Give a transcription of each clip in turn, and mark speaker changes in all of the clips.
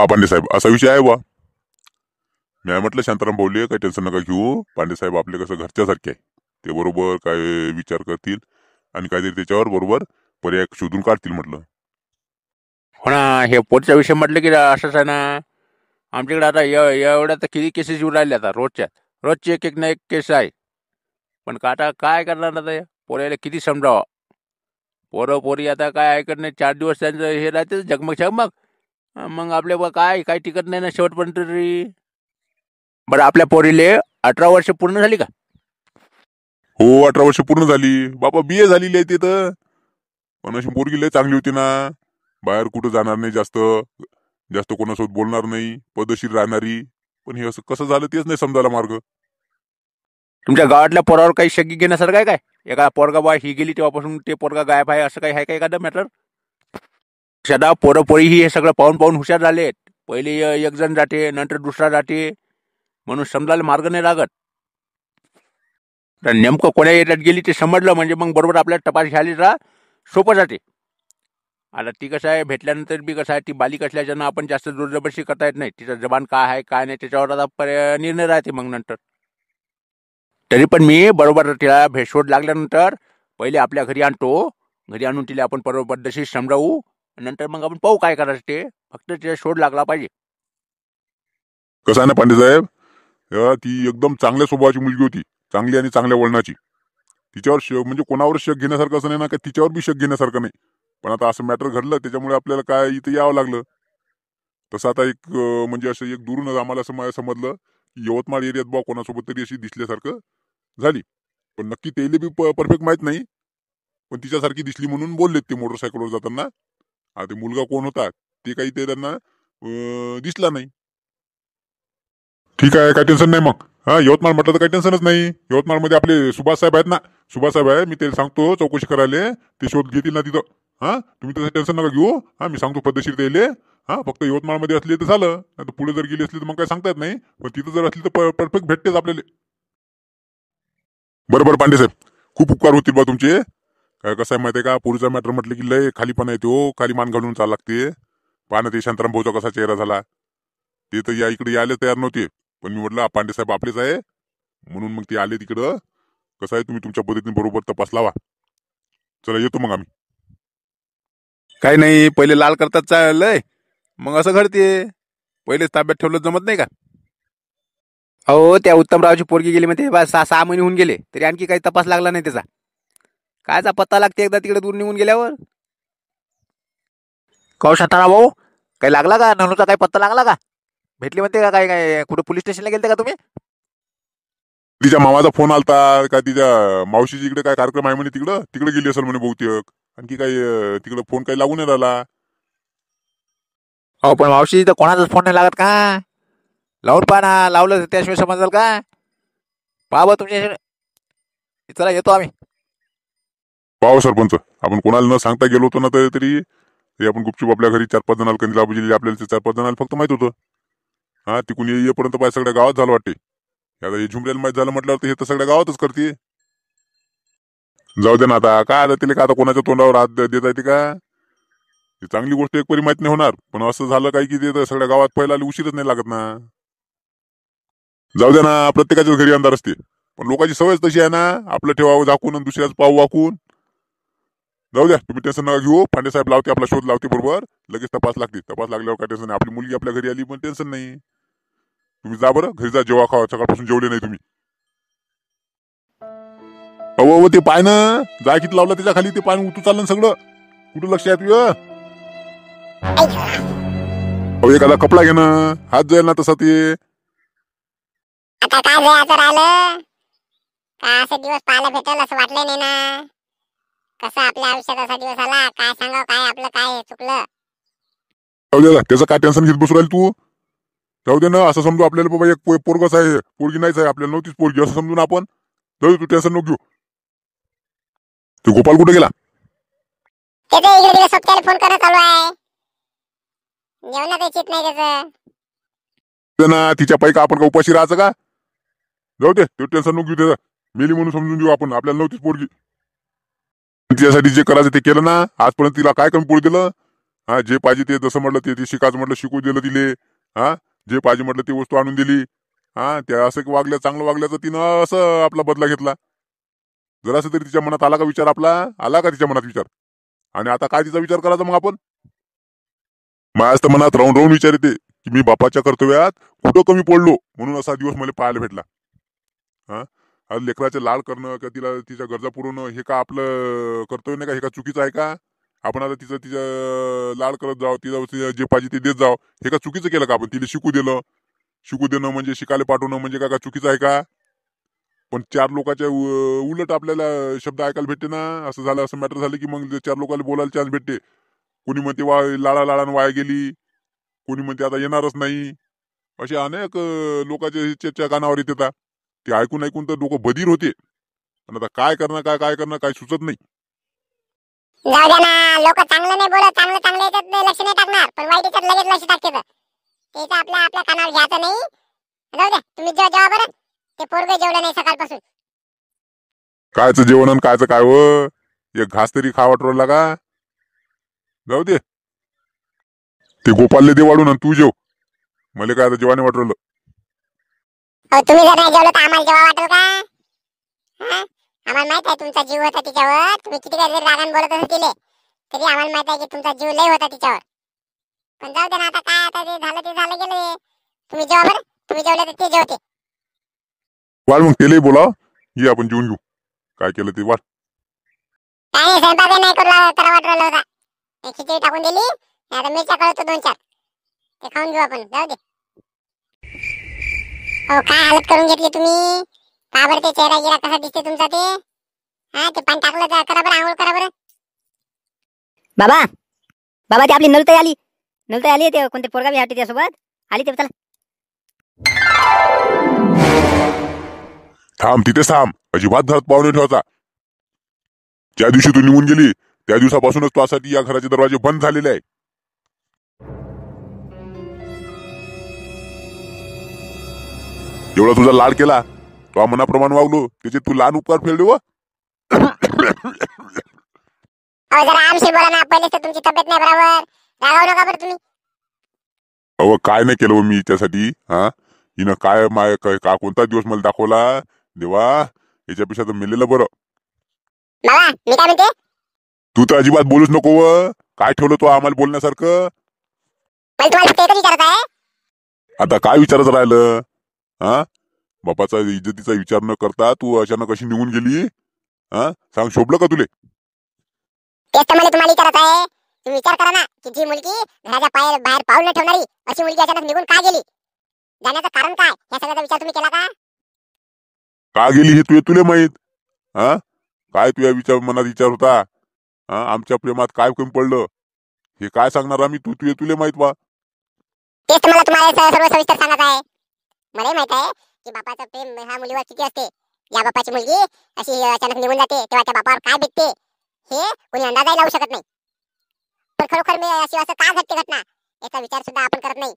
Speaker 1: पांडे साहेब असा विषय आहे बा. मी म्हटलं शांताराम भाऊले काही टेन्शन नका घेऊ. पांडे साहेब आपले कसं घरच्यासारखे आहे. ते बरोबर काय विचार करतील आणि काहीतरी त्याच्यावर बरोबर पर्याय शोधून काढतील म्हटलं.
Speaker 2: हो ना, हे पोटचा विषय म्हटलं की असंच आहे ना. आमच्याकडे आता एवढ्या तर किती केसेस येऊन राहिले आता रोजची एक एक ना एक केस आहे. पण आता काय करणार आता पोरायला किती समजावं. पोरं पोरी आता काय ऐकत नाही. 4 दिवस त्यांचं हे राहते झगमग. मग आपल्या काय टिकत नाही ना शेवटपर्यंत तरी. बरं आपल्या पोरीले 18 वर्ष पूर्ण झाली का?
Speaker 1: हो 18 वर्ष पूर्ण झाली बाबा. BA झालेली आहे तिथं. पण अशी पोरगी लय चांगली होती ना. बाहेर कुठं जाणार नाही, जास्त कोणासोबत बोलणार नाही, पद्धतशीर राहणारी. पण हे असं कसं झालं तेच नाही समजायला मार्ग.
Speaker 2: तुमच्या गावातल्या पोरावर काही शक्की घेण्यासारखं आहे काय? एका पोरगा बा ही गेली तेव्हापासून ते पोरगा गायब आहे असं काही आहे का एखादं मॅटर? सदा पोरं पोरीही हे सगळं पाहून हुशार झालेत. पहिले एक जण जाते, नंतर दुसरा जाते, म्हणून समजायला मार्ग नाही लागत. तर नेमकं कोण्या एरियात गेली ते समजलं म्हणजे मग बरोबर आपल्याला तपास घ्यायला सोपं जाते. आता ती कसं आहे, भेटल्यानंतर बी कसं आहे, ती बालिक असल्याच्यानं आपण जास्त जोरजबरदस्ती करता येत नाही. तिचं जबान काय आहे काय नाही त्याच्यावर आता निर्णय राहते मग नंतर. तरी पण मी बरोबर तिला भेटशोध लागल्यानंतर पहिले आपल्या घरी आणतो. घरी आणून तिला आपण पद्धतशीर समजावू. नंतर मग आपण पाहू काय करायचं ते. फक्त तिला शोध लागला पाहिजे.
Speaker 1: कसं आहे ना पांडे साहेब, ती एकदम चांगल्या स्वभावाची मुलगी होती. चांगली आणि चांगल्या वळणाची. तिच्यावर म्हणजे कोणावर शक घेण्यासारखं असं नाही ना, काय तिच्यावर बी शक घेण्यासारखं नाही. पण आता असं मॅटर घडलं त्याच्यामुळे आपल्याला काय इथं यावं लागलं. तसं आता एक म्हणजे असं एक दुरूनच आम्हाला समजलं की यवतमाळ एरियात बा कोणासोबत तरी अशी दिसल्यासारखं झाली. पण नक्की तेले बी परफेक्ट माहित नाही. पण तिच्यासारखी दिसली म्हणून बोललेत ते मोटरसायकलवर जाताना. ते मुलगा कोण होता ते काही ते त्यांना दिसला नाही. ठीक आहे, काही टेन्शन नाही मग. यवतमाळ म्हटलं तर काही टेन्शनच नाही. यवतमाळमध्ये आपले सुभाष साहेब आहेत ना. सुभाष साहेब आहे, मी ते सांगतो चौकशी करायला. ते शोध घेतील ना तिथं. तुम्ही तसं टेन्शन नका घेऊ. मी सांगतो पद्धतशीर त्याले. फक्त यवतमाळमध्ये असले तर झालं. नाही पुढे जर गेली असली तर मग काय सांगता येत नाही. पण तिथं जर असली तर परफेक्ट भेटतेच आपल्याला. बरोबर पांडे साहेब, खूप उपकार होतील बा तुमचे. काय कसं आहे माहिती आहे का, पुरीचा मॅटर म्हटलं की लय खालीपणा येतो. खाली मान घालून चाल लागते. पाहणं ते शांताराम भाऊचा कसा चेहरा झाला. ते तर या इकडे यायला तयार नव्हते. पण मी म्हटलं पांडे साहेब आपलेच आहे म्हणून मग ते आले तिकडं. कसं आहे तुम्ही तुमच्या पद्धतीने बरोबर तपास लावा. चला येतो मग आम्ही.
Speaker 2: काही नाही, पहिले लाल करतात चाललंय, मग असं घडते. पहिलेच ताब्यात ठेवलं जमत नाही का? अहो त्या उत्तमरावची पोरगी गेली म्हणते. 6 महिने होऊन गेले तरी आणखी काही तपास लागला नाही त्याचा. कायचा पत्ता लागते एकदा तिकडे दूर निघून गेल्यावर. कौ शांताराम भाऊ, काही लागला का? ननूचा काही पत्ता लागला का? भेटली म्हणते का? काय कुठे पोलीस स्टेशनला गेलते का तुम्ही?
Speaker 1: तिच्या मामाचा फोन आलता का, तिच्या मावशीची इकडे काय कार्यक्रम आहे म्हणे, तिकडे गेली असेल म्हणे बहुतेक. आणखी काही तिकडे फोन काही लागून नाही राहिला.
Speaker 2: हो पण मावशी तर कोणाचाच फोन नाही लागत का? लावून पहा ना. लावलं त्याशिवाय समजाल का? पहा बा तुमच्या. चला येतो आम्ही.
Speaker 1: पाव सरपंच, आपण कोणाला न सांगता गेलो होतो ना तरी आपण गुपचूप आपल्या घरी 4-5 जणांना कंदील आबुजी आपल्याला 4-5 जणांना फक्त माहित होतं. तिकून येईपर्यंत पाय सगळ्या गावात झालं वाटते. आता हे झुमऱ्याला माहित झालं म्हटल्यावर हे तर सगळ्या गावातच करते. जाऊ दे ना आता. काय आता तिला का आता कोणाच्या तोंडावर हात देता येते का? ही चांगली गोष्ट एक परी माहित नाही होणार. पण असं झालं काय की ते सगळ्या गावात पहिला उशीरच नाही लागत ना. जाऊ दे ना, प्रत्येकाच्या घरी अंधार असते. पण लोकांची सवयच तशी आहे ना, आपलं ठेवावं झाकून आणि दुसऱ्याच पाहू वाकून. जाऊ द्या, तुम्ही टेन्शन नका घेऊ. पांडे साहेब लावते, आपला शोध लावते बरोबर. लगेच तपास लागते. तपास लागल्यावर काय टेन्शन नाही. आपली मुलगी आपल्या घरी आली पण टेन्शन नाही. तुम्ही जा बरं घरी, जा जेव्हा खावा. सकाळपासून जेवले नाही तुम्ही. अहो ते पाय ना, जाय किती लावलं त्याच्या खाली. ते पाय उतू चाललं सगळं. कुठं लक्ष आहे तुझं? एखादा कपडा घेणं हात जाईल ना तसा ते.
Speaker 3: आता काय जायचं राहिलं का? असे दिवस पाहायला भेटेल असं वाटलं नाही ना. कसं आपल्या आयुष्यात असा दिवस आला, काय सांगावं, काय आपलं काय चुकलं.
Speaker 1: जाऊ दे, त्याचं काय टेन्शन घेत बसू राहील तू. जाऊ दे ना, असं समजू आपल्याला बाबा एक पोरगच आहे, पोरगी नाहीच आहे, आपल्याला नव्हतीच पोरगी असं समजून आपण. जाऊ दे, तू टेन्शन नको घेऊ. ते गोपाल कुठे गेला?
Speaker 3: त्याचं इकडे तिकडे सोबत्याला फोन करणं चालू आहे. जेवणात चित नाही त्याचं.
Speaker 1: ना तिच्या पैका आपण का उपाशी राहायचं का? जाऊ दे, ते टेन्शन नको घेऊ त्याचं. मेली म्हणून समजून घेऊ आपण, आपल्याला नव्हतीच पोरगी. तिच्यासाठी जे करायचं ते केलं ना. आजपर्यंत तिला काय कमी पडू दिलं. हा, जे पाहिजे ते जसं म्हटलं ते शिकायचं म्हटलं शिकू दिलं तिले. हा, जे पाहिजे म्हटलं ते वस्तू आणून दिली. हा, त्या असं वागल्या, चांगलं वागल्याचं तिनं असं आपला बदला घेतला. जरासं तरी तिच्या मनात आला का विचार आपला? आला का तिच्या मनात विचार? आणि आता काय तिचा विचार करायचा मग आपण? माझ्याच तर मनात राहून राहून विचार येते की मी बापाच्या कर्तव्यात कुठं कमी पडलो म्हणून असा दिवस मला पाहायला भेटला. हा, आज लेकराचे लाड करणं किंवा तिला तिच्या गरजा पुरवणं हे का आपलं कर्तव्य नाही का? हे का चुकीचं आहे का? आपण आता तिचं लाड करत जाऊ, तिचं जे पाहिजे ते देत जाऊ, हे का चुकीचं केलं का आपण? तिला शिकू दिलं. शिकू देणं म्हणजे शिकायला पाठवणं म्हणजे काय का चुकीचं आहे का? पण चार लोकांच्या उलट आपल्याला शब्द ऐकायला भेटते ना. असं झालं, असं मॅटर झालं की मग चार लोकांना बोलायला चान्स भेटते. कोणी म्हणते लाडा लाडानं वाया गेली, कोणी म्हणते आता येणारच नाही. असे अनेक लोकांचे चर्चा कानावर येत येतात. ते ऐकून ऐकून तर डोकं बधीर होते. पण आता काय करणार, काय करणार, काय सुचत नाही.
Speaker 3: जाऊ द्या ना, लोक चांगलं नाही बोलत, चांगलं चांगलं याच्यात लक्ष नाही टाकणार, पण वाईट याच्यात लगेच लक्ष टाकते. त्याचं आपल्या आपल्या कानावर घ्यायचं नाही. जाऊ द्या, तुम्ही जेव्हा बरं ते पोरग जेवलं नाही सकाळपासून.
Speaker 1: कायचं जेवण आणि कायचं काय व? एक घास तरी खा वाटवला का? जाऊ दे, ते गोपालले दे वाढून आणि तू जेव. मला काय आता जेवाने वाटवलं.
Speaker 3: तुम्ही जर नाही जेवलं तर आम्हाला जेव्हा वाटेल का? हा, आम्हाला माहित आहे तुमचा जीव होता तिच्यावर. तुम्ही किती काही रागान बोलत असं तिले, तरी आम्हाला माहित आहे की तुमचा जीव लय होता तिच्यावर. पण जाऊ दे ना, आता काय, आता ते झालं गेलं. तुम्ही जेव्हा बरं, तुम्ही जेवले तर ते जेवते.
Speaker 1: वाढ मग तेलही बोला, ये आपण जेवून घेऊ. काय केलं ते वाढ.
Speaker 3: काय नाही, स्वयंपाक नाही करा वाटलं होता. खिचडी टाकून दिली, आता मिरच्या कळतो 2-4 ते खाऊन घेऊ आपण. जाऊ दे. हो, काय हालत करून घेतली तुम्ही. का बरं ते चेहरा गिरा कसा दिसते तुमचा ते? हा, ते पाणी टाकलं तर करा बरं, आंघोळ करा बरं.
Speaker 4: बाबा बाबा, ते आपली नलताई आली ते कोणते पोरगा बी हटते त्यासोबत आली ते. चला
Speaker 1: थांब, तिथेच थांब. अजिबात घरात पाहुणे ठेवायचा. ज्या दिवशी तू निघून गेली त्या दिवसापासूनच तुझ्यासाठी या घराचे दरवाजे बंद झालेले आहे. एवढा तुझा लाड केला, तो मनाप्रमाणे वागलो, त्याचे तू लहान उपकार फेडले व.
Speaker 3: अहो, जरा आमशी बोला ना. पहिलेच तर तुमची तब्येत नाही बरोबर. रागावू नका बरं तुम्ही.
Speaker 1: अहो, काय नाही केलं मी हिच्यासाठी. हा, हिनं काय का कोणता दिवस मला दाखवला देवा. याच्यापेक्षा तर मेलेलं बरं.
Speaker 3: बाबा, मी काय म्हणते,
Speaker 1: तू तर अजिबात बोलूच नको व. काय ठेवलं तो आम्हाला बोलण्यासारखं?
Speaker 3: मला तुम्हाला फक्त एकच विचारत आहे.
Speaker 1: आता काय विचारायचं राहिलं? हा, बापाचा इज्जतीचा विचार न करता तू अचानक अशी निघून गेली. हा, सांग, शोभलं का तुले?
Speaker 3: तेच तर मला तुम्हाला विचारत आहे. तुम्ही विचार करा ना की जी मुलगी घराच्या बाहेर पाऊल न ठेवणारी अशी मुलगी अचानक निघून का गेली? जाण्याचं कारण काय, या सगळ्याचा विचार तुम्ही केला का?
Speaker 1: का गेली हे तुले माहित. हा, काय तुझ्या मनात विचार होता? हा, आमच्या प्रेमात काय कमी पडलं हे काय सांगणार आम्ही? तुले माहित बा.
Speaker 3: तेच तर मला तुम्हाला सर्व सविस्तर सांगत आहे. मलाही माहित आहे की बापाचं प्रेम ह्या मुलीवर किती असते. या बापाची मुलगी अशी अचानक निघून जाते तेव्हा त्या बापावर काय भेटते हे कोणी अंदाजही लावू शकत नाही. पण खरोखर मी असं का घडते घटना याचा विचार सुद्धा आपण करत नाही.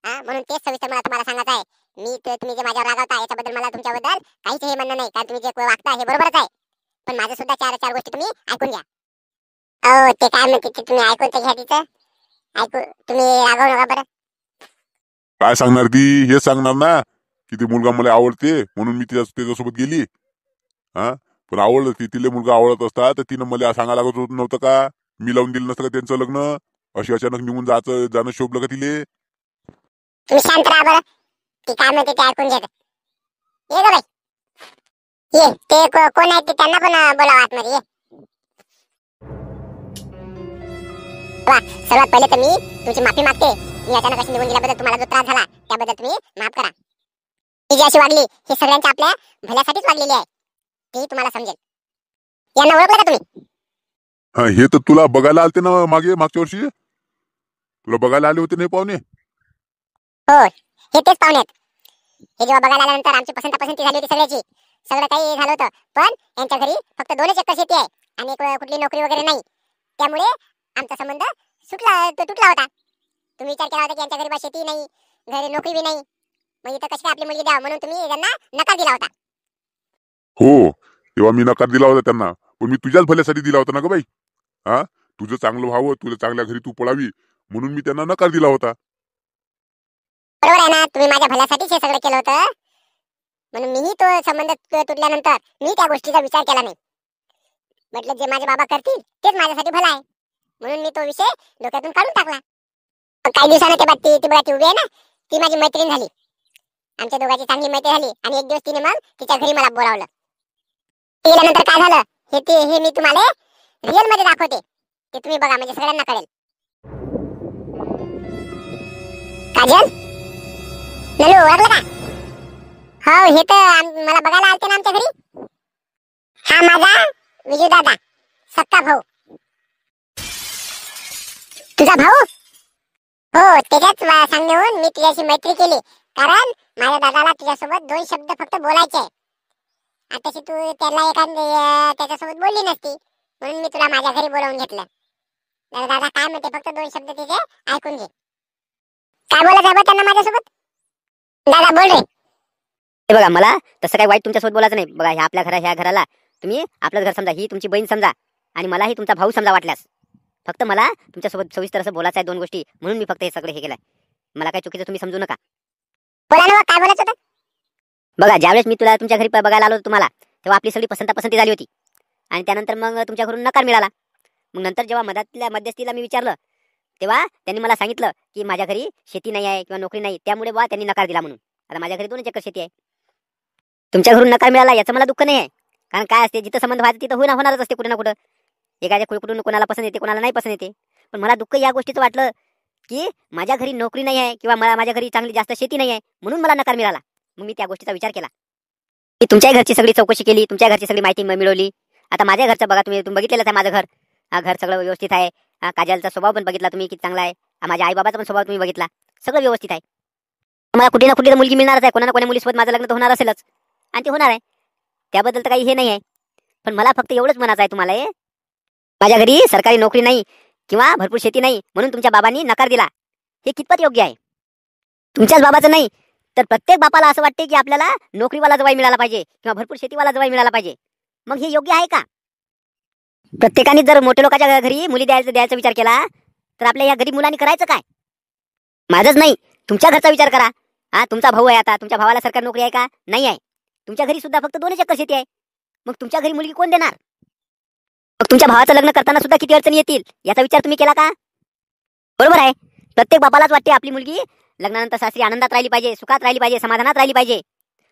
Speaker 3: हा, म्हणून तेच सविस्तर मला तुम्हाला सांगायचं आहे. तुम्ही जे माझ्यावर रागावता याच्याबद्दल मला तुमच्याबद्दल काहीच हे म्हणणं नाही, कारण तुम्ही जे वागता हे बरोबरच आहे. पण माझं सुद्धा चार गोष्टी तुम्ही ऐकून घ्या. अहो, ते काय म्हणते ते तुम्ही ऐकून तर घ्या तिचं. ऐकू, तुम्ही रागावू नका बरं.
Speaker 1: काय सांगणार ती? हेच सांगणार ना की ती मुलगा मला आवडते म्हणून मी त्याच्यासोबत गेली. हा, पण आवडलं ती तिले मुलगा आवडत असता तर तिनं मला सांगायला लागत नव्हतं का? मी लावून दिलं नसतं का त्यांचं लग्न? अशी अचानक निघून जाणं शोभलं का तिले?
Speaker 3: तुम्ही शांत राहा बरं. ती काय म्हणते ते ऐकून घेत. ये ग बाई, ये. ते कोण आहेत ते त्यांना पण बोलावा आतमध्ये. ये. सर्वात पहिले तर मी तुमची माफी मागते. मी अचानक अशी निघून गेल्याबद्दल तुम्हाला जो त्रास झाला त्याबद्दल तुम्ही माफ करा. ती जी अशी वागली ही सगळ्यांच्या आपल्या भल्यासाठीच वागलेली आहे, ते तुम्हाला समजेल. यांना ओळखलं का तुम्ही?
Speaker 1: हा, हे तर तुला बघायला आलते ना मागच्या वर्षी. तुला बघायला आले होते नाही पाहुणे?
Speaker 3: हो, हे तेच पाहुणे आहेत. हे जेव्हा बघायला आल्यानंतर आमची पसंती झाली होती सगळ्याची. सगळं काही झालं होतं, पण यांच्या घरी फक्त 2च एकर शेती आहे आणि कुठली नोकरी वगैरे नाही. त्यामुळे आमचा संबंध तुटला होता. तुम्ही विचार केला होता की यांच्या घरी शेती नाही, घरी नोकरी बी नाही, मग इथं कशी काय आपली मुलगी द्यावं, म्हणून तुम्ही त्यांना नकार दिला होता.
Speaker 1: हो, तेव्हा मी नकार दिला होता त्यांना, पण मी तुझ्याच भल्यासाठी दिला होता ना ग बाई. हा, तुझं चांगलं व्हावं, तुला चांगल्या घरी तू पळावी म्हणून मी त्यांना नकार दिला होता.
Speaker 3: बरोबर आहे ना, तुम्ही माझ्या भल्यासाठीच हे सगळं केलं होतं. म्हणून मीही तो संबंध तुटल्यानंतर मी त्या गोष्टीचा विचार केला नाही. म्हटलं जे माझे बाबा करतील तेच माझ्यासाठी भलं आहे, म्हणून मी तो विषय डोक्यातून काढून टाकला. काही दिवसानं ते बात ती बघा ती उभी आहे ना, ती माझी मैत्रीण झाली. आमच्या दोघांची चांगली मैत्री झाली आणि एक दिवस तिने मग तिच्या घरी मला बोलावलं. गेल्यानंतर काय झालं हे मी तुम्हाला रिअल मध्ये दाखवते. ते तुम्ही बघा, म्हणजे सगळ्यांना कळेल. काजल, नलू ओळखलं का? हो, हे तर मला बघायला आलते ना आमच्या घरी. हा माझा विजय दादा, सक्का भाऊ. तुझा भाऊ? हो, त्याच्याच सांगण्याहून मी तुझ्याशी मैत्री केली, कारण माझ्या दादाला तुझ्यासोबत 2 शब्द फक्त बोलायचे आहे. आताशी तू त्याला त्याच्यासोबत बोलली नसती, म्हणून मी तुला माझ्या घरी बोलावून घेतलं. दादा काय म्हणते, फक्त 2 शब्द तिचे ऐकून घे. काय बोलायचं आहे बा त्यांना माझ्यासोबत? दादा बोल रे.
Speaker 4: हे बघा, मला तसं काही वाईट तुमच्यासोबत बोलायचं नाही. बघा, ह्या घराला तुम्ही आपलं घर समजा, ही तुमची बहीण समजा आणि मलाही तुमचा भाऊ समजा वाटल्यास. फक्त मला तुमच्यासोबत सविस्तर असं बोलायचं आहे 2 गोष्टी, म्हणून मी फक्त हे सगळं हे केलंय. मला काही चुकीचं तुम्ही समजू नका.
Speaker 3: बोला ना, काय बोलायचं होतं?
Speaker 4: बघा, ज्यावेळेस मी तुमच्या घरी बघायला आलो तुम्हाला, तेव्हा आपली सगळी पसंती झाली होती आणि त्यानंतर मग तुमच्या घरून नकार मिळाला. मग नंतर जेव्हा मध्यस्थीला मी विचारलं, तेव्हा त्यांनी मला सांगितलं की माझ्या घरी शेती नाही आहे किंवा नोकरी नाही, त्यामुळे बा त्यांनी नकार दिला म्हणून. आता माझ्या घरी 2 एकर शेती आहे. तुमच्या घरून नकार मिळाला याचं मला दुःख नाही आहे, कारण काय असते, जिथं संबंध व्हायचं तिथं होणारच असते कुठे ना कुठं. एखाद्या कुठून कोणाला पसंत येते, कोणाला नाही पसंत येते. पण मला दुःख या गोष्टीचं वाटलं की माझ्या घरी नोकरी नाही आहे किंवा माझ्या घरी चांगली जास्त शेती नाही आहे, म्हणून मला नकार मिळाला. मग मी त्या गोष्टीचा विचार केला. मी तुमच्या घरची सगळी चौकशी केली, तुमच्या घरची सगळी माहिती मिळवली. आता माझ्या घरचं बघा, तुम्ही बघितलेलंच आहे माझं घर. घर सगळं व्यवस्थित आहे. काजलचा स्वभाव पण बघितला तुम्ही, किती चांगला आहे. माझ्या आई बाबाचा पण स्वभाव तुम्ही बघितला, सगळं व्यवस्थित आहे. मला कुठे ना कुठे मुलगी मिळणारच आहे, कोणा ना कोणा मुलीसोबत माझं लग्न तर होणार असेलच आणि ते होणार आहे. त्याबद्दल तर काही हे नाही आहे. पण मला फक्त एवढंच म्हणायचं आहे तुम्हाला, माझ्या घरी सरकारी नोकरी नाही किंवा भरपूर शेती नाही, म्हणून तुमच्या बाबांनी नकार दिला. हे कितपत योग्य आहे? तुमच्याच बाबाचं नाही तर प्रत्येक बापाला असं वाटते की आपल्याला नोकरीवाला जवाई मिळाला पाहिजे किंवा भरपूर शेतीवाला जवाई मिळाला पाहिजे. मग हे योग्य आहे का? प्रत्येकाने जर मोठ्या लोकांच्या घरी मुली द्यायचा विचार केला तर आपल्या या गरीब मुलांनी करायचं काय? माझंच नाही, तुमच्या घरचा विचार करा. तुमचा भाऊ आहे, आता तुमच्या भावाला सरकारी नोकरी आहे का? नाही आहे. तुमच्या घरी सुद्धा फक्त 2 एकर शेती आहे. मग तुमच्या घरी मुलगी कोण देणार? मग तुमच्या भावाचं लग्न करताना सुद्धा किती अडचणी येतील याचा विचार तुम्ही केला का? बरोबर आहे, प्रत्येक बापालाच वाटते आपली मुलगी लग्नानंतर सासरी आनंदात राहिली पाहिजे, सुखात राहिली पाहिजे, समाधानात राहिली पाहिजे.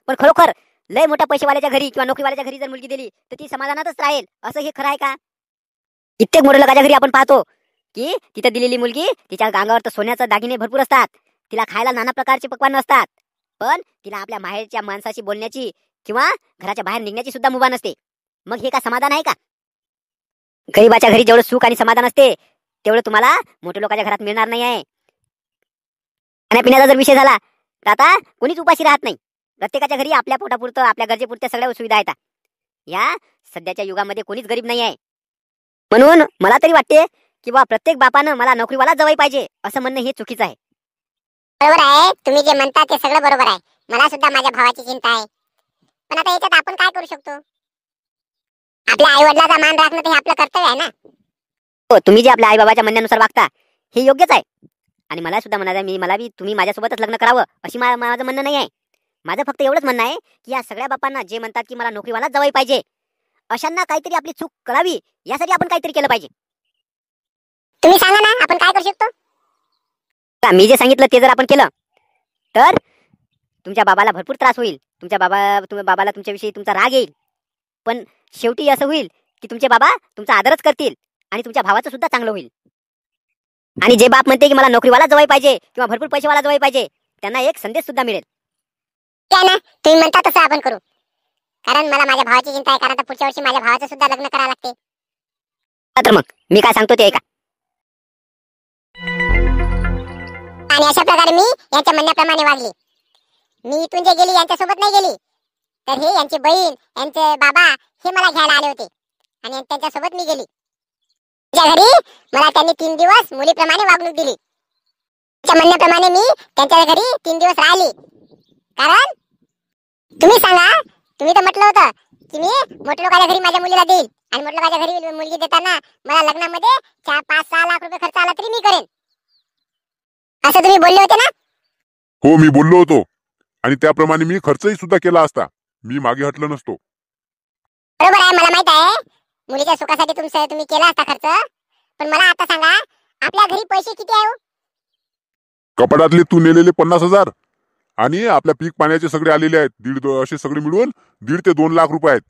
Speaker 4: पण खरोखर लय मोठ्या पैसेवाल्याच्या घरी किंवा नोकरीवाल्याच्या घरी जर मुलगी दिली तर ती समाधानातच राहील असं हे खरं आहे का? कित्येक मोठ्या लोकांच्या घरी आपण पाहतो की तिथे दिलेली मुलगी, तिच्या अंगावर तर सोन्याचे दागिने भरपूर असतात, तिला खायला नाना प्रकारचे पक्वान्न असतात, पण तिला आपल्या माहेरच्या माणसाशी बोलण्याची किंवा घराच्या बाहेर निघण्याची सुद्धा मुभा नसते. मग हे का समाधान आहे का? गरीबाच्या घरी जेवढं सुख आणि समाधान असते तेवढं तुम्हाला मोठ्या लोकांच्या घरात मिळणार नाही आहे. खाण्यापिण्याचा जर विषय झाला तर आता कोणीच उपाशी राहत नाही. प्रत्येकाच्या घरी आपल्या पोटापुरतं, आपल्या गरजेपुरत्या सगळ्या सुविधा येतात. या सध्याच्या युगामध्ये कोणीच गरीब नाही आहे. म्हणून मला तरी वाटते की बा प्रत्येक बापानं मला नोकरीवाला जवाई पाहिजे असं म्हणणं हे चुकीचं आहे.
Speaker 3: बरोबर आहे, तुम्ही जे म्हणता ते सगळं बरोबर आहे. मला सुद्धा माझ्या भावाची चिंता आहे. पण आता याच्यात आपण काय करू शकतो? आपल्या आई वडिलांचा मान राखणं हे आपलं कर्तव्य आहे ना.
Speaker 4: हो, तुम्ही जे आपल्या आई बाबाच्या म्हणण्यानुसार वागता हे योग्यच आहे. आणि मला सुद्धा म्हणायचं आहे, मला बी तुम्ही माझ्यासोबतच लग्न करावं अशी माझं म्हणणं नाही आहे. माझं फक्त एवढंच म्हणणं आहे की या सगळ्या बापांना जे म्हणतात की मला नोकरीवाला जवाई पाहिजे, अशांना काहीतरी आपली चूक कळावी यासाठी आपण काहीतरी केलं पाहिजे.
Speaker 3: तुम्ही सांगा ना, आपण काय करू शकतो?
Speaker 4: मी जे सांगितलं ते जर आपण केलं तर तुमच्या बाबाला भरपूर त्रास होईल. तुमच्या बाबाला तुमच्याविषयी तुमचा राग येईल. पण शेवटी असं होईल की तुमचे बाबा तुमचा आदरच करतील आणि तुमच्या भावाचं सुद्धा चांगलं होईल. आणि जे बाप म्हणते की मला नोकरीवाला जवाई पाहिजे किंवा भरपूर पैसेवाला जवाई पाहिजे, त्यांना एक संदेश सुद्धा मिळेल.
Speaker 3: त्या ना, तुम्ही म्हणता तसं आपण करू. कारण मला माझ्या भावाची चिंता आहे, कारण आता पुढच्या वर्षी माझ्या भावाचं सुद्धा लग्न करावं लागते.
Speaker 4: तर मग मी काय सांगतो ते ऐका.
Speaker 3: आणि अशा प्रकारे मी यांच्या म्हणण्याप्रमाणे वागली. मी इथून जे गेली यांच्यासोबत नाही गेली, तर हे यांची बहीण, यांचे बाबा हे मला घ्यायला आले होते आणि त्यांच्यासोबत मी गेली. त्यांच्या घरी मला त्यांनी 3 दिवस मुलीप्रमाणे वागणूक दिली. त्यांच्या म्हणण्याप्रमाणे मी त्यांच्या घरी 3 दिवस राहिली. कारण तुम्ही सांगा, तुम्ही तर म्हटलं होतं की मी मोठ्या लोकांच्या घरी माझ्या मुलीला देईल, आणि म्हटलं माझ्या घरी मुलगी देताना मला लग्नामध्ये 4-5-6 लाख रुपये खर्च आला तरी मी करेन, असं तुम्ही बोलले होते ना?
Speaker 1: हो, मी बोललो होतो आणि त्याप्रमाणे मी खर्चही सुद्धा केला असता. मी मागे हटलो नसतो.
Speaker 3: बरोबर आहे, मला माहित आहे मुलीच्या सुखासाठी तुम्ही केला असता खर्च. पण मला आता सांगा, आपल्या घरी पैसे किती आहे हो?
Speaker 1: कपाटातले तू नेलेले 50,000 आणि आपल्या पीक पाण्याचे सगळे आलेले आहेत, असे सगळे मिळून 1.5 ते 2 लाख रुपये आहेत.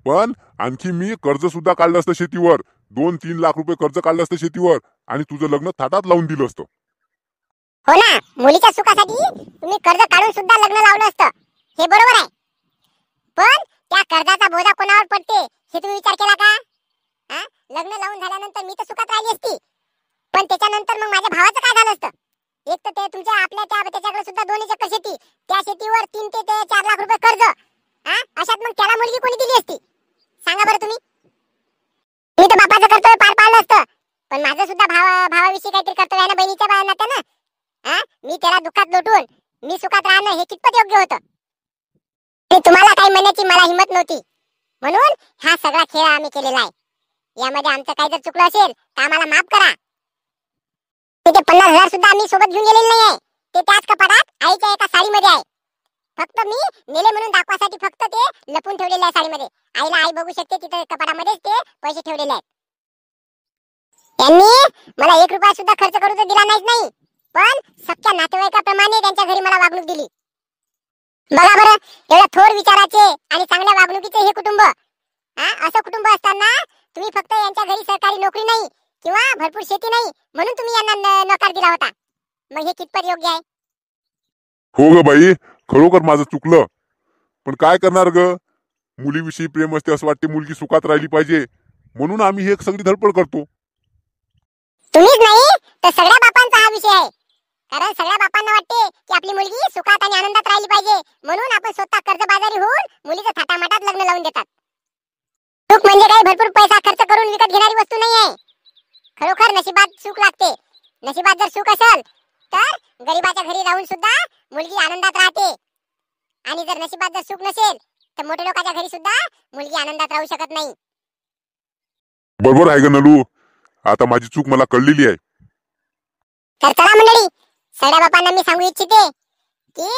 Speaker 1: पण आणखी मी कर्ज सुद्धा काढलं असतं शेतीवर, 2-3 लाख रुपये कर्ज काढलं असतं शेतीवर आणि तुझं लग्न थाटात लावून दिलं असतं.
Speaker 3: हो ना, मुलीच्या सुखासाठी तुम्ही कर्ज काढून सुद्धा लग्न लावलं असतं, हे बरोबर आहे. पण त्या कर्जाचा बोजा कोणावर पडते हे तुम्ही विचार केला का? लग्न लावून झाल्यानंतर मी तर सुखात राहिली असती, पण त्याच्यानंतर मग माझ्या भावाचं काय झालं असतं? एक तर ते तुमच्या त्याच्याकडे सुद्धा 2 एकर शेती, त्या शेतीवर 3 ते 4 लाख रुपये कर्ज. अशात मग त्याला मुलगी कोणी दिली असती सांगा बरं तुम्ही? मी तर बापाचं कर्तव्य पार पाडलं असतं, पण माझं सुद्धा भावाविषयी काहीतरी कर्तव्य आहे ना बहिणीच्या नात्यानं. मी त्याला दुःखात लोटून मी सुखात राहणं हे कितपत योग्य होतं? आणि तुम्हाला काही म्हणण्याची मला हिंमत नव्हती, म्हणून हा सगळा खेळ आम्ही केलेला आहे. यामध्ये आमचं काही जर चुकलं असेल तर आम्हाला माफ करा. ते 50,000 सुद्धा आम्ही सोबत घेऊन गेलेले नाही आहे, ते त्याच कपाटात आईच्या एका साडीमध्ये आहे. फक्त मी नेले म्हणून दाखवासाठी फक्त ते लपून ठेवलेले आहे साडीमध्ये. आईला आई बघू शकते, तिथे कपाटामध्येच ते पैसे ठेवलेले आहेत. त्यांनी मला 1 रुपया सुद्धा खर्च करू तर दिला नाही, पण सख्या नातेवाईकाप्रमाणे त्यांच्या घरी मला वागणूक दिली. बघा बरं, एवढ्या थोर विचाराचे आणि चांगल्या वागणुकीचे हे कुटुंब, असं कुटुंब असताना तुम्ही फक्त यांच्या घरी सरकारी नोकरी नाही किंवा भरपूर शेती नाही म्हणून तुम्ही यांना नकार दिला होता. मग हे कितपत योग्य आहे?
Speaker 1: हो ग बाई, खरोखर माझं चुकलं, पण काय करणार ग, मुलीविषयी प्रेम असते, असं वाटते मुलगी सुखात राहिली पाहिजे, म्हणून आम्ही हे सगळी धडपड करतो.
Speaker 3: तुम्हीच नाही तर सगळ्या बापांचा हा विषय आहे. कारण सगळ्या बापांना वाटते की आपली मुलगी सुखात आणि आनंदात राहिली पाहिजे, म्हणून आपण स्वतः कर्जबाजारी होऊन मुलीचं थाटामाटात लग्न लावून देतात. सुख म्हणजे काही भरपूर पैसा खर्च करून विकत घेणारी वस्तू नाही आहे. खरोखर नशिबात सुख लागते. नशिबात जर सुख असेल तर गरीबाच्या घरी राहून सुद्धा मुलगी आनंदात राहते, आणि जर नशिबात जर सुख नसेल तर मोठ्या लोकांच्या घरी सुद्धा मुलगी आनंदात राहू शकत नाही.
Speaker 1: बरोबर आहे ग नलू, आता माझी चूक मला कळलेली आहे.
Speaker 3: तर चला मंडळी, सगळ्या बापांना मी सांगू इच्छिते की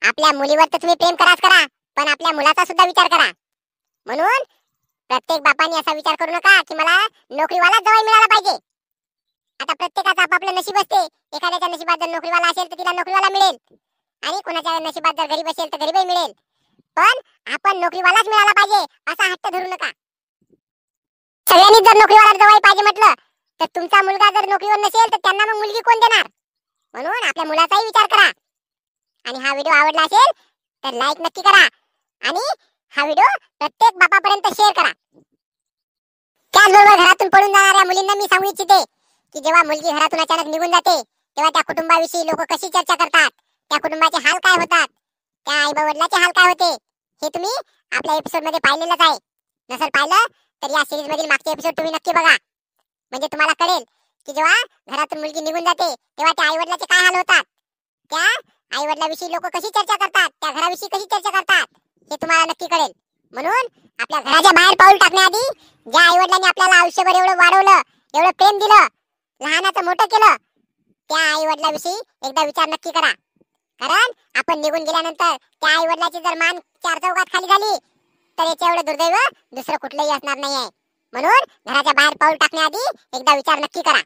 Speaker 3: आपल्या मुलीवर तर तुम्ही प्रेम कराच करा, पण आपल्या मुलाचा सुद्धा विचार करा. म्हणून प्रत्येक बापाने असा विचार करू नका की मला नोकरीवाला जवळ मिळाला पाहिजे. आता प्रत्येकाचं आपापलं नशीब असते. एखाद्याच्या नशिबात जर नोकरीवाला असेल तर तिला नोकरीवाला मिळेल, आणि कोणाच्या नशिबात जर गरीब असेल तर गरीबही मिळेल. पण आपण नोकरीवालाच मिळाला पाहिजे असा हट्ट धरू नका. सगळ्यांनी जर नोकरीवाला जवळ पाहिजे म्हटलं तर तुमचा मुलगा जर नोकरीवर नसेल तर त्यांना मग मुलगी कोण देणार? म्हणून आपल्या मुलाचाही विचार करा. आणि हा व्हिडिओ आवडला असेल तर लाईक नक्की करा, आणि हा व्हिडिओ प्रत्येक बापापर्यंत शेअर करा. त्याचबरोबर घरातून पळून जाणाऱ्या मुलींना मी सांगू इच्छिते की जेव्हा मुलगी घरातून अचानक निघून जाते तेव्हा त्या कुटुंबाविषयी लोक कशी चर्चा करतात, त्या कुटुंबाचे हाल काय होतात, त्या आई वडिलांचे हाल काय होते, हे तुम्ही आपल्या एपिसोड मध्ये पाहिलेलंच आहे. नसेल पाहिलं तर या सिरीज मधील मागचे एपिसोड तुम्ही नक्की बघा, म्हणजे तुम्हाला कळेल की जेव्हा घरातून मुलगी निघून जाते तेव्हा त्या आई वडिलांचे काय हाल होतात, त्या आई वडिलांविषयी लोक कशी चर्चा करतात, त्या घराविषयी कशी चर्चा करतात, हे तुम्हाला नक्की कळेल. म्हणून आपल्या घराच्या बाहेर पाऊल टाकण्याआधी ज्या आई वडिलांनी आपल्याला आयुष्यभर एवढं वाढवलं, एवढं प्रेम दिलं, लहानाचं मोठं केलं, त्या आई वडिलांविषयी एकदा विचार नक्की करा. कारण आपण निघून गेल्यानंतर त्या आई वडिलांची जर मान 4 चौघात खाली झाली तर याच्या एवढं दुर्दैव दुसरं कुठलंही असणार नाही आहे. म्हणून घराच्या बाहेर पाऊल टाकण्याआधी एकदा विचार नक्की करा.